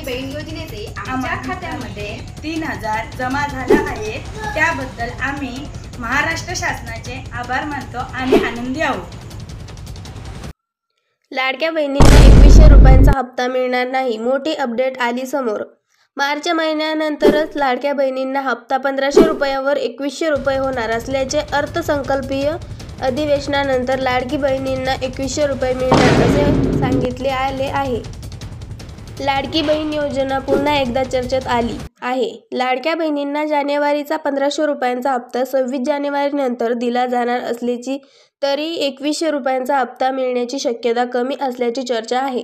बहीण योजनेचे आमच्या खात्यामध्ये 3000 जमा झाला आहेत। त्याबद्दल आम्ही महाराष्ट्र शासनाचे आभार मानतो आणि आनंदी आहोत। लाडक्या बहिणींना 2100 रुपयांचा हप्ता मिळणार नाही, मोठी अपडेट आली समोर। मार्च महिन्यानंतरच लाडक्या बहिणींना हप्ता 1500 रुपयावर 2100 रुपये होणार असल्याचे अर्थसंकल्पीय अधिवेशनानंतर लाडकी बहिणींना 2100 रुपये मिळणार असे सांगितले आले आहे। लाडकी बहीण योजना पुन्हा एकदा चर्चेत आली आहे। लाडक्या बहिणींना जानेवारीचा 1500 रुपयांचा हप्ता 26 जानेवारीनंतर दिला जाणार असल्याची तरी 2100 रुपयांचा हप्ता मिळण्याची शक्यता कमी असल्याची चर्चा आहे।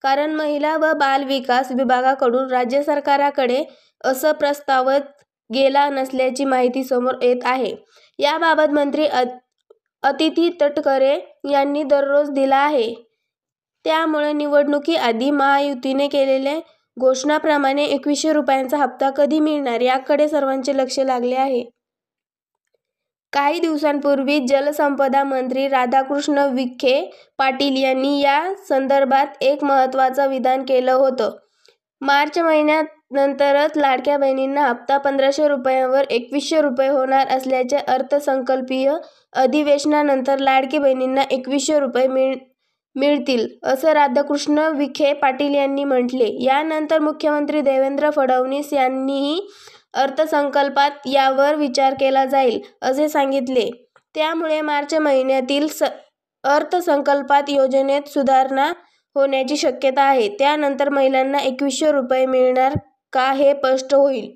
कारण महिला व बाल विकास विभागाकडून राज्य सरकाराकडे असं प्रस्तावच गेला नसल्याची माहिती समोर येत आहे। याबाबत मंत्री अदिती तटकरे यांनी दररोज दिला आहे। त्यामुळे निवडणुकीआधी महायुतीने केलेल्या घोषणाप्रमाणे 2100 रुपयांचा हप्ता कधी मिळणार याकडे सर्वांचे लक्ष लागले आहे। काही दिवसांपूर्वी जलसंपदा मंत्री राधाकृष्ण विखे पाटील यांनी या संदर्भात एक महत्त्वाचं विधान केलं होतं। मार्च महिन्यानंतरच लाडक्या बहिणींना हप्ता 1500 रुपयांवर 2100 रुपये होणार असल्याचे अर्थसंकल्पीय अधिवेशनानंतर लाडकी बहिणींना 2100 रुपये मिळतील असं राधाकृष्ण विखे पाटील यांनी म्हटले। यानंतर मुख्यमंत्री देवेंद्र फडणवीस यांनीही अर्थसंकल्पात यावर विचार केला जाईल असे सांगितले। त्यामुळे मार्च महिन्यातील अर्थसंकल्पात योजनेत सुधारणा होण्याची शक्यता आहे। त्यानंतर महिलांना 2100 रुपये मिळणार का हे स्पष्ट होईल।